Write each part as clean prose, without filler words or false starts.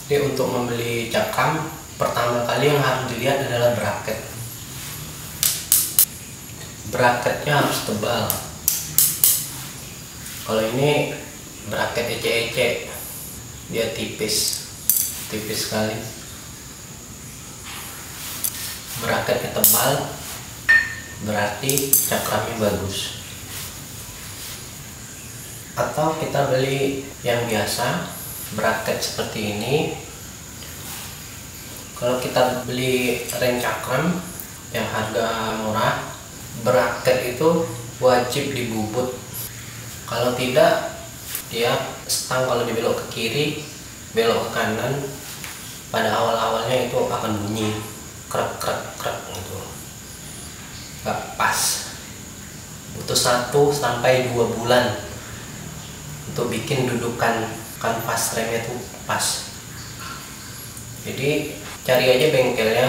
Jadi untuk membeli cakram, pertama kali yang harus dilihat adalah bracket. Bracketnya harus tebal. Kalau ini bracket ece-ece, dia tipis sekali. Bracketnya tebal, berarti cakramnya bagus. Atau kita beli yang biasa, bracket seperti ini. Kalau kita beli ring cakram yang harga murah, bracket itu wajib dibubut. Kalau tidak, dia stang kalau dibelok ke kiri, belok ke kanan, pada awal-awalnya itu akan bunyi krek gitu, nggak pas. Butuh 1 sampai 2 bulan untuk bikin dudukan kanvas remnya itu pas. Jadi cari aja bengkelnya,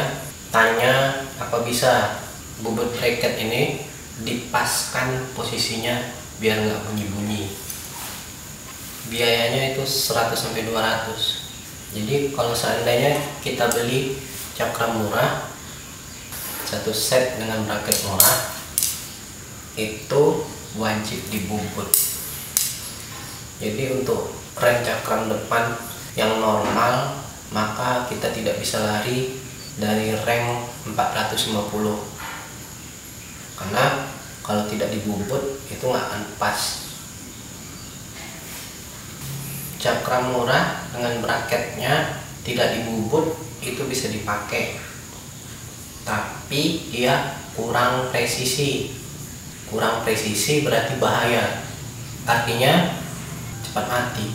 tanya apa bisa bubut bracket ini dipaskan posisinya biar nggak bunyi-bunyi. Biayanya itu 100 sampai 200. Jadi kalau seandainya kita beli cakram murah, satu set dengan bracket murah, itu wajib dibubut. Jadi untuk rem cakram depan yang normal, maka kita tidak bisa lari dari rem 450, karena kalau tidak dibubut itu nggak akan pas. Cakram murah dengan bracketnya tidak dibubut itu bisa dipakai, tapi dia kurang presisi. Kurang presisi berarti bahaya, artinya cepat mati.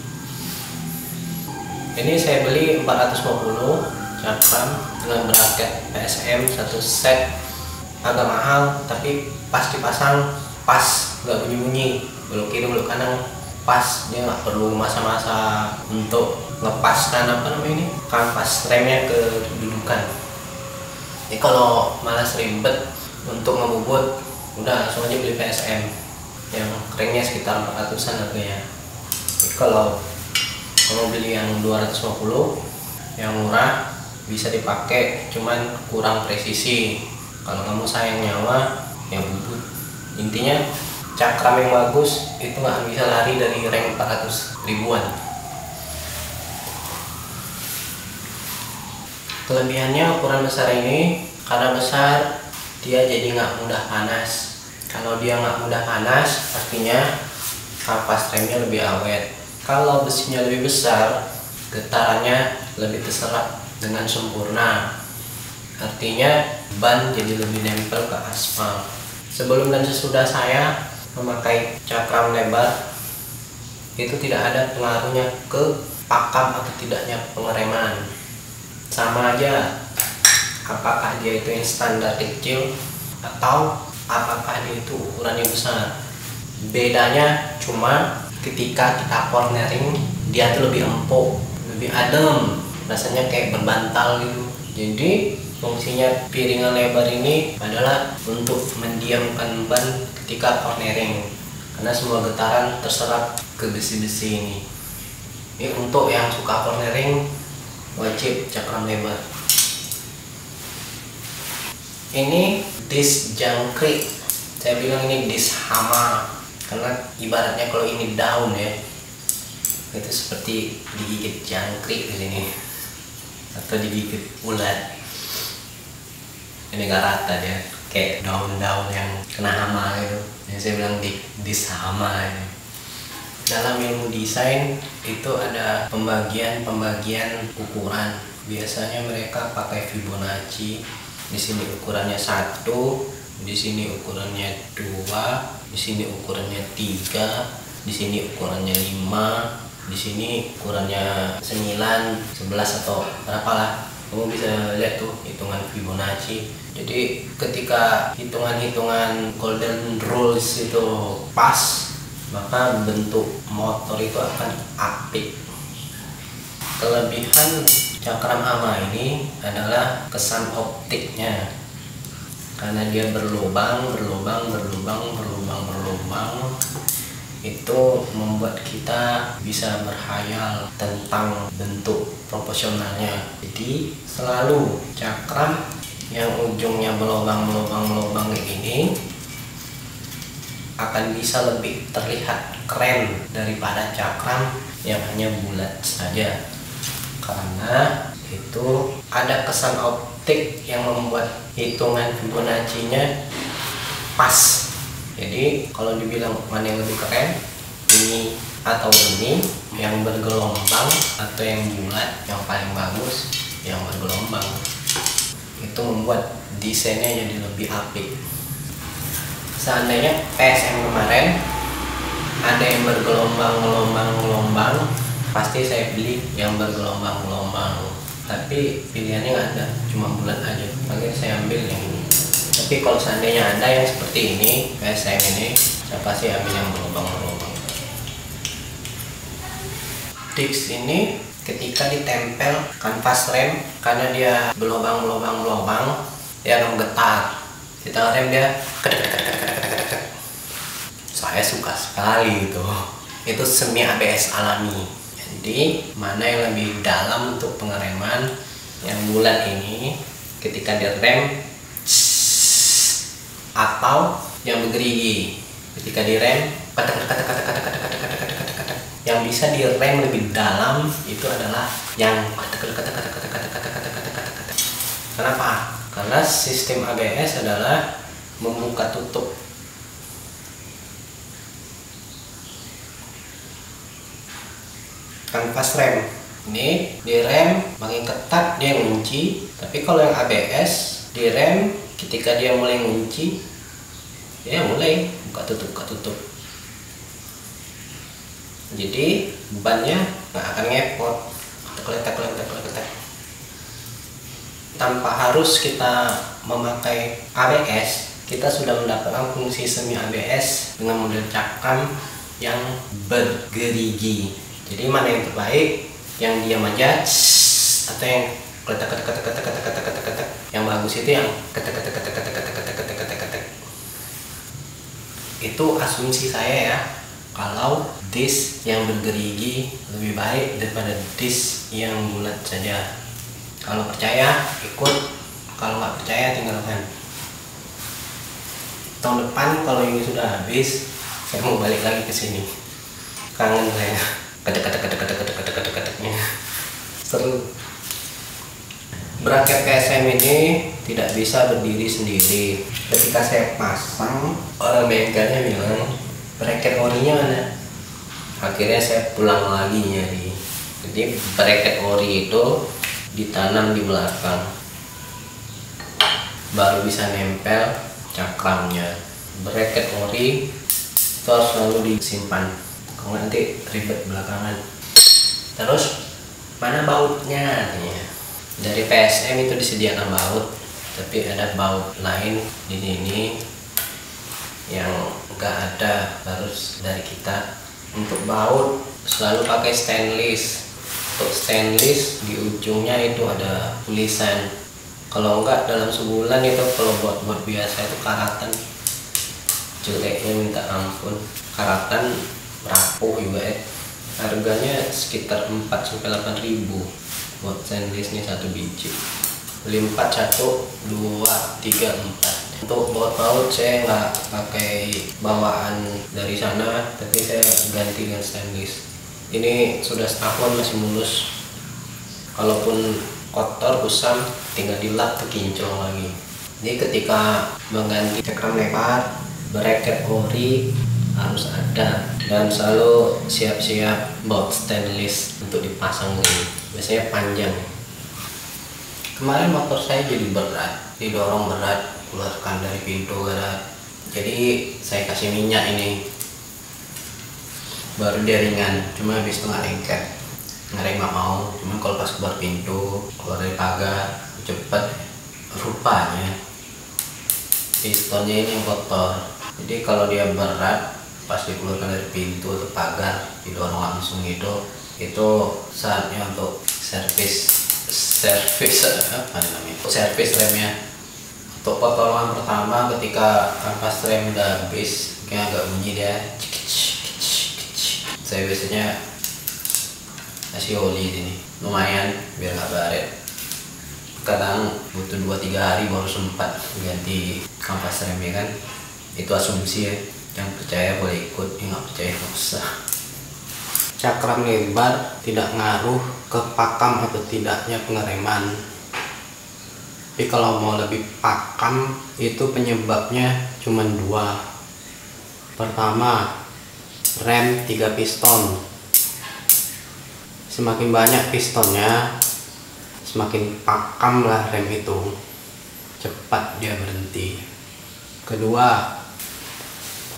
Ini saya beli 450 cakram dengan bracket PSM satu set, agak mahal tapi pas dipasang pas, nggak bunyi-bunyi, belok kiri belok kanan pas. Dia nggak perlu masa-masa untuk ngepaskan ini kanvas remnya ke dudukan. Jadi kalau malas ribet untuk ngebubut, udah langsung aja beli PSM yang ringnya sekitar 400-an harganya. Jadi kalau mau beli yang 250 yang murah bisa dipakai, cuman kurang presisi. Kalau kamu sayang nyawa ya bubut. Intinya cakram yang bagus itu nggak akan bisa lari dari ring 400 ribuan. Kelebihannya ukuran besar ini, karena besar dia jadi nggak mudah panas. Kalau dia nggak mudah panas, artinya kanvas remnya lebih awet. Kalau besinya lebih besar, getarannya lebih terserap dengan sempurna, artinya ban jadi lebih nempel ke aspal. Sebelum dan sesudah saya memakai cakram lebar, itu tidak ada pengaruhnya ke pakam atau tidaknya pengereman. Sama aja apakah dia itu yang standar kecil atau apakah dia itu ukurannya besar. Bedanya cuma ketika kita cornering, dia tuh lebih empuk, lebih adem, rasanya kayak berbantal gitu. Jadi fungsinya piringan lebar ini adalah untuk mendiamkan ban ketika cornering, karena semua getaran terserap ke besi-besi ini. Ini untuk yang suka cornering wajib cakram lebar. Ini disc jangkrik, saya bilang ini disc hama, karena ibaratnya kalau ini daun ya, itu seperti digigit jangkrik di sini atau digigit ulat. Ini gak rata dia, kayak daun-daun yang kena hama gitu. Jadi saya bilang disc hama ini. Dalam ilmu desain itu ada pembagian ukuran. Biasanya mereka pakai Fibonacci. Di sini ukurannya 1, di sini ukurannya 2, di sini ukurannya 3, di sini ukurannya 5, di sini ukurannya 9, 11 atau berapalah. Kamu bisa lihat tuh hitungan Fibonacci. Jadi ketika hitungan-hitungan golden rules itu pas, maka bentuk motor itu akan apik. Kelebihan cakram hama ini adalah kesan optiknya, karena dia berlubang, itu membuat kita bisa berkhayal tentang bentuk proporsionalnya. Jadi selalu cakram yang ujungnya berlobang kayak gini akan bisa lebih terlihat keren daripada cakram yang hanya bulat saja, karena itu ada kesan optik yang membuat hitungan Fibonacci-nya pas. Jadi kalau dibilang mana yang lebih keren, ini atau ini, yang bergelombang atau yang bulat, yang paling bagus yang bergelombang. Itu membuat desainnya jadi lebih apik. Seandainya PSM kemarin ada yang bergelombang, pasti saya beli yang bergelombang. Tapi pilihannya nggak ada, cuma bulat aja, makanya saya ambil yang ini. Tapi kalau seandainya ada yang seperti ini, PSM ini, saya pasti ambil yang bergelombang. Tips ini ketika ditempel kanvas rem, karena dia berlubang, dia akan getar. Kita rem dia kedek. Saya suka sekali itu semi ABS alami. Jadi mana yang lebih dalam untuk pengereman, yang bulat ini ketika direm, atau yang bergerigi ketika direm yang bisa direm lebih dalam itu adalah yang Kenapa? Karena sistem ABS adalah membuka tutup. Kanvas rem ini direm makin ketat dia ngunci, tapi kalau yang ABS direm ketika dia mulai ngunci dia mulai buka tutup. Jadi bannya nggak akan ngepot, keletek. Tanpa harus kita memakai ABS, kita sudah mendapatkan fungsi semi ABS dengan model cakram yang bergerigi. Jadi mana yang terbaik, yang diam aja atau yang keletek. Yang bagus itu yang ketek. Itu asumsi saya ya. Kalau disk yang bergerigi lebih baik daripada disk yang bulat saja. Kalau percaya ikut, kalau nggak percaya tinggalkan. Tahun depan kalau ini sudah habis, saya mau balik lagi ke sini. Kangen saya. Ketek-keteknya. Seru. Bracket PSM ini tidak bisa berdiri sendiri. Ketika saya pasang, orang bengkelnya bilang bracket orinya mana? Akhirnya saya pulang lagi nyari. Jadi bracket ori itu ditanam di belakang, baru bisa nempel cakramnya. Bracket ori itu harus selalu disimpan, kalau nanti ribet belakangan. Terus mana bautnya? Dari PSM itu disediakan baut, tapi ada baut lain di sini yang enggak ada, harus dari kita. Untuk baut selalu pakai stainless. Untuk stainless di ujungnya itu ada tulisan. Kalau enggak dalam sebulan itu, kalau buat biasa itu karatan jeleknya minta ampun. Karatan rapuh juga ya. Harganya sekitar 4-8 ribu buat stainless ini satu biji. Beli 4, 1, 2, 3, 4. Untuk baut saya nggak pakai bawaan dari sana, tapi saya ganti dengan stainless. Ini sudah setahun masih mulus. Kalaupun kotor kusam tinggal dilap tuh kinclong lagi. Jadi ketika mengganti cakram lebar, bracket ori harus ada, dan selalu siap-siap baut stainless untuk dipasang ini. Biasanya panjang. Kemarin motor saya jadi berat, didorong berat, keluarkan dari pintu berat. Jadi saya kasih minyak ini, baru dia ringan. Cuma habis itu nggak lengket, ngerem nggak mau. Cuma kalau pas keluar pintu, keluar dari pagar cepet. Rupanya pistonnya ini yang kotor. Jadi kalau dia berat, pas dikeluarkan dari pintu atau pagar, didorong langsung gitu, itu saatnya untuk servis apa namanya, servis remnya. Untuk pertolongan pertama ketika kanvas rem udah habis, kayak agak bunyi dia, Saya biasanya kasih oli sini, lumayan biar nggak baret. Kadang butuh 2-3 hari baru sempat ganti kampas remnya kan. Itu asumsi ya, yang percaya boleh ikut, yang nggak percaya nggak usah. Cakram lebar tidak ngaruh ke pakam atau tidaknya pengereman. Tapi kalau mau lebih pakam, itu penyebabnya cuma 2. Pertama, rem 3 piston. Semakin banyak pistonnya, semakin pakam lah rem itu, cepat dia berhenti. Kedua,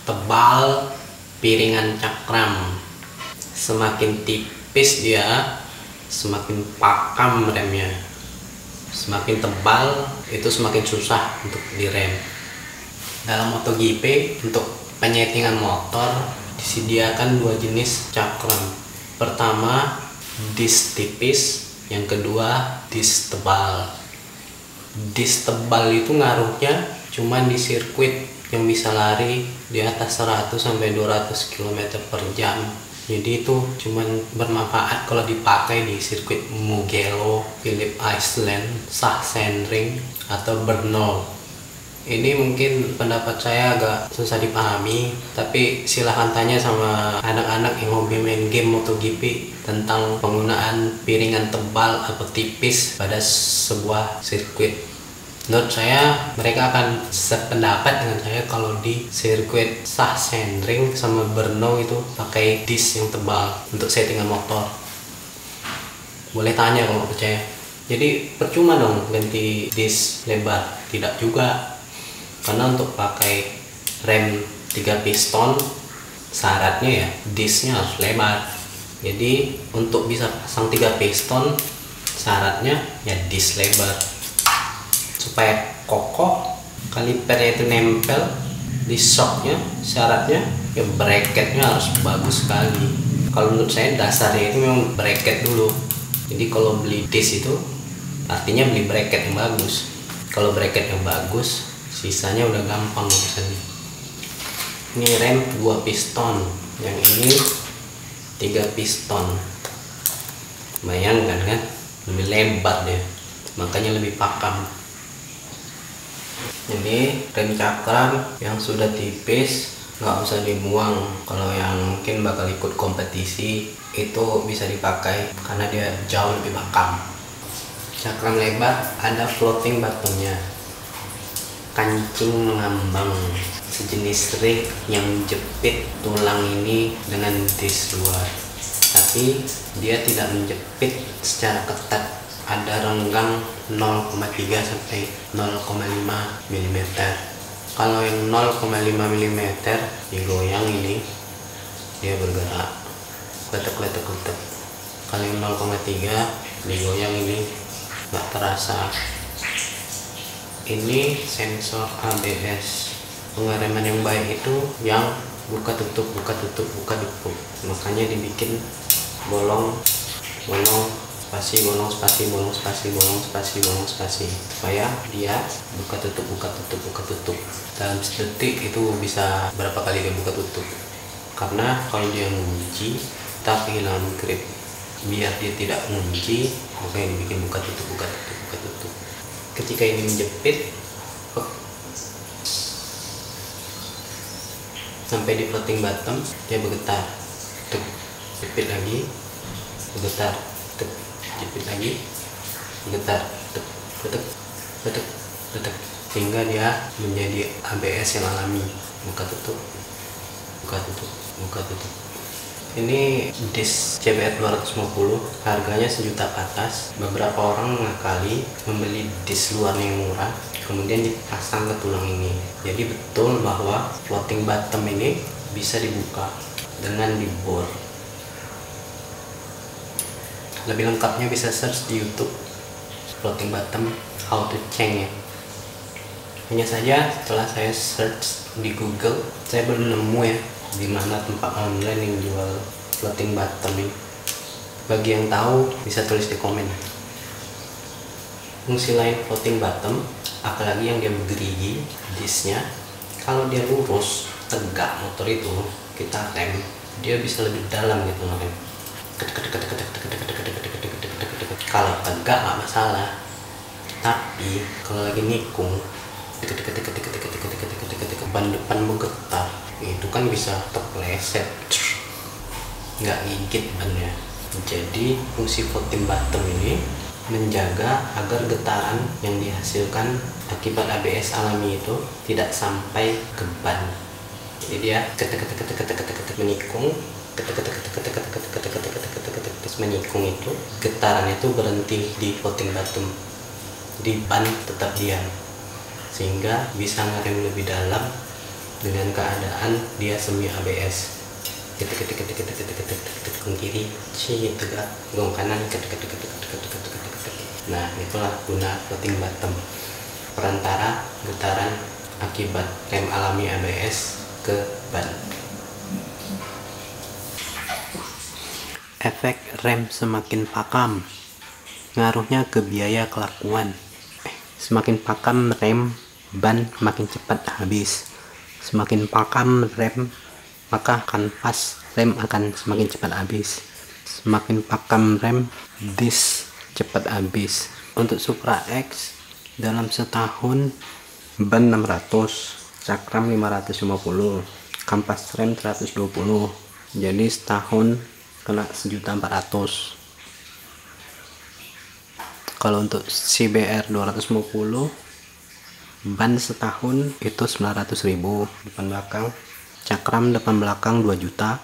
tebal piringan cakram. Semakin tipis dia, semakin pakam remnya. Semakin tebal, itu semakin susah untuk direm. Dalam MotoGP, untuk penyetingan motor disediakan 2 jenis cakram. Pertama, disc tipis, yang kedua disc tebal. Disc tebal itu ngaruhnya cuma di sirkuit yang bisa lari di atas 100-200 km per jam. Jadi itu cuman bermanfaat kalau dipakai di sirkuit Mugello, Phillip Island, Sachsenring, atau Brno. Ini mungkin pendapat saya agak susah dipahami, tapi silahkan tanya sama anak-anak yang hobi main game MotoGP tentang penggunaan piringan tebal atau tipis pada sebuah sirkuit. Menurut saya mereka akan sependapat dengan saya kalau di sirkuit Sachsenring sama Brno itu pakai disc yang tebal untuk settingan motor. Boleh tanya kalau percaya. Jadi percuma dong ganti disc lebar, tidak juga. Karena untuk pakai rem 3 piston syaratnya ya discnya harus lebar. Jadi untuk bisa pasang 3 piston syaratnya ya disc lebar. Supaya kokoh, kalipernya itu nempel di shocknya, syaratnya ya bracketnya harus bagus sekali. Kalau menurut saya dasarnya itu memang bracket dulu. Jadi kalau beli disc itu artinya beli bracket yang bagus. Kalau bracket yang bagus, sisanya udah gampang urusannya. Ini rem 2 piston, yang ini 3 piston. Bayangkan kan, lebih lebar deh, makanya lebih pakam. Ini rem cakram yang sudah tipis nggak usah dibuang. Kalau yang mungkin bakal ikut kompetisi itu bisa dipakai karena dia jauh lebih pakam. Cakram lebar ada floating buttonnya, kancing mengambang, sejenis rig yang jepit tulang ini dengan disc luar, tapi dia tidak menjepit secara ketat. Ada renggang 0,3 sampai 0,5 mm. Kalau yang 0,5 mm digoyang ini dia bergerak, kletek. Kalau yang 0,3 digoyang ini nggak terasa. Ini sensor ABS. Pengereman yang baik itu yang buka tutup. Makanya dibikin bolong spasi supaya dia buka tutup. Dalam sedetik itu bisa berapa kali dia buka tutup. Karena kalau dia ngunci, kita kehilangan grip. Biar dia tidak ngunci, makanya dibikin buka tutup. Ketika ini menjepit sampai di floating bottom, dia bergetar. Jepit lagi, bergetar. Jepit lagi, bergetar. Sehingga dia menjadi ABS yang alami. Buka tutup. Ini disc CBR 250, harganya 1 juta ke atas. Beberapa orang mengakali membeli disc luar yang murah kemudian dipasang ke tulang ini. Jadi betul bahwa floating bottom ini bisa dibuka dengan dibor. Lebih lengkapnya bisa search di YouTube floating bottom how to change ya. Hanya saja setelah saya search di Google, saya belum nemu ya di mana tempat online yang jual floating bottom ini. Bagi yang tahu bisa tulis di komen. Fungsi lain floating bottom, apalagi yang dia bergerigi discnya, kalau dia lurus tegak motor itu, kita rem, dia bisa lebih dalam gitu loh. Kalau tegak nggak masalah, tapi kalau lagi nikung ban depan menggetar itu kan bisa terpleset, nggak gigit bannya. Jadi fungsi voting bottom ini menjaga agar getaran yang dihasilkan akibat ABS alami itu tidak sampai ke ban. Jadi dia menikung, terus menikung itu getarannya itu berhenti di voting bottom, di ban tetap diam, sehingga bisa ngerem lebih dalam dengan keadaan dia semi ABS. Gong kiri, tegak, gong kanan, nah itulah guna voting bottom, perantara getaran akibat rem alami ABS ke ban. Efek rem semakin pakam, ngaruhnya ke biaya kelakuan. Semakin pakam rem, ban makin cepat habis. Semakin pakam rem, maka kanvas rem akan semakin cepat habis. Semakin pakam rem, disk cepat habis. Untuk Supra X, dalam setahun ban 600, cakram 550, kampas rem 120, jadi setahun kena 1.400.000. Kalau untuk CBR 250, ban setahun itu 900.000 depan belakang, cakram depan belakang 2 juta,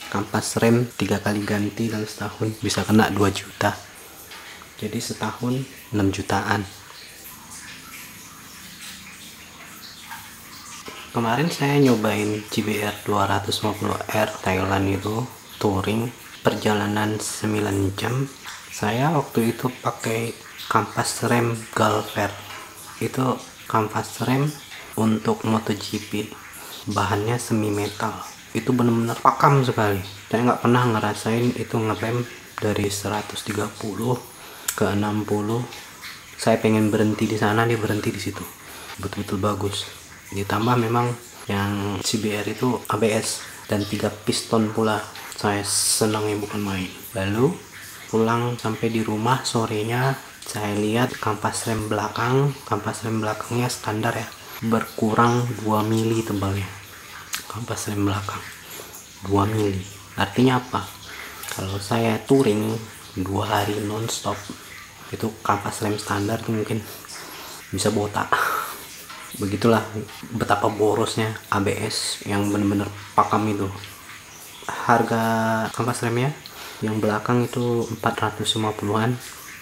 kampas rem 3 kali ganti dalam setahun bisa kena 2 juta, jadi setahun 6 jutaan. Kemarin saya nyobain CBR 250R Thailand itu touring, perjalanan 9 jam. Saya waktu itu pakai kampas rem Galfer, itu kampas rem untuk MotoGP, bahannya semi metal, itu benar-benar pakam sekali. Saya nggak pernah ngerasain itu ngerem dari 130 ke 60. Saya pengen berhenti di sana, dia berhenti di situ, betul-betul bagus. Ditambah memang yang CBR itu ABS dan 3 piston pula, saya senangnya bukan main. Lalu pulang sampai di rumah sorenya, saya lihat kampas rem belakangnya standar ya, berkurang 2 mili tebalnya. Kampas rem belakang 2 mili, artinya apa? Kalau saya touring 2 hari nonstop, itu kampas rem standar tuh mungkin bisa botak. Begitulah betapa borosnya ABS yang bener-bener pakam itu. Harga kampas remnya yang belakang itu 450-an.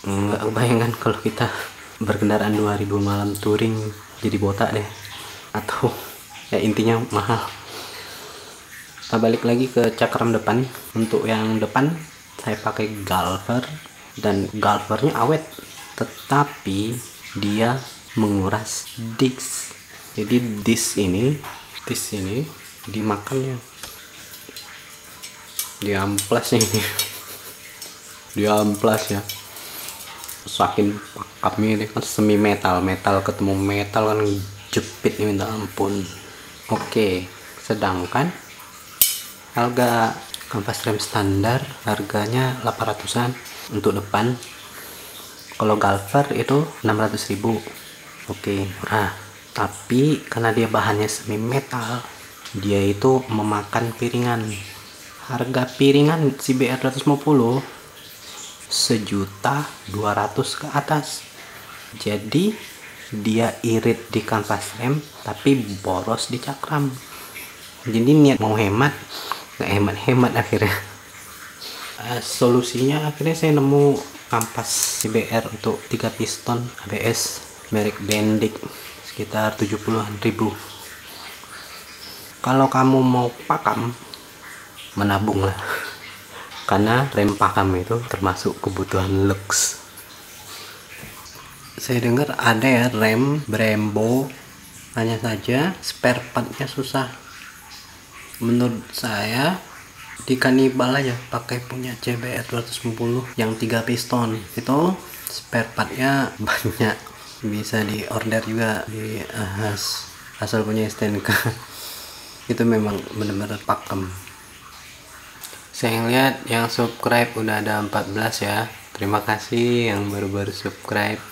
Nggak kebayangkan kalau kita berkendaraan 2 hari 2 malam touring jadi botak deh, atau ya intinya mahal. Kita balik lagi ke cakram depan. Untuk yang depan saya pakai Galfer, dan Galfernya awet, tetapi dia menguras disk. Jadi disk ini dimakannya, diamplasnya ini, diamplas ya, saking pakapnya ini kan semi metal ketemu metal kan jepit minta ampun. Oke, sedangkan harga kampas rem standar harganya 800-an untuk depan. Kalau Galfer itu 600.000. Oke, murah. Tapi karena dia bahannya semi metal, dia itu memakan piringan. Harga piringan CBR 250 1.200.000 ke atas. Jadi dia irit di kanvas rem tapi boros di cakram. Jadi niat mau hemat, nggak hemat akhirnya. Solusinya akhirnya saya nemu kampas CBR untuk 3 piston ABS merek Bendik, sekitar 70.000. Kalau kamu mau pakam, menabung lah, karena rem pakam itu termasuk kebutuhan lux. Saya dengar ada ya rem Brembo, hanya saja spare partnya susah. Menurut saya di Kanibal aja pakai punya CBR 250 yang 3 piston, itu spare partnya banyak, bisa di order juga di asal punya STNK. Itu memang benar-benar pakem. Saya lihat yang subscribe udah ada 14 ya. Terima kasih yang baru-baru subscribe.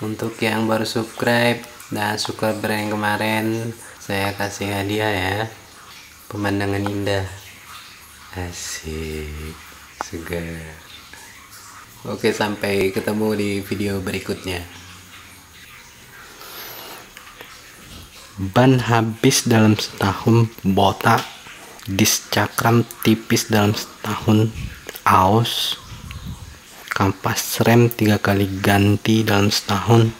Untuk yang baru subscribe dan subscriber yang kemarin, saya kasih hadiah ya, pemandangan indah. Asik, segar. Oke, sampai ketemu di video berikutnya. Ban habis dalam setahun botak, dis cakram tipis dalam setahun aus, kampas rem 3 kali ganti dalam setahun.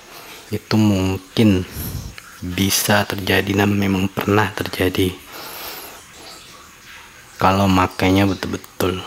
Itu mungkin bisa terjadi dan memang pernah terjadi kalau makainya betul-betul.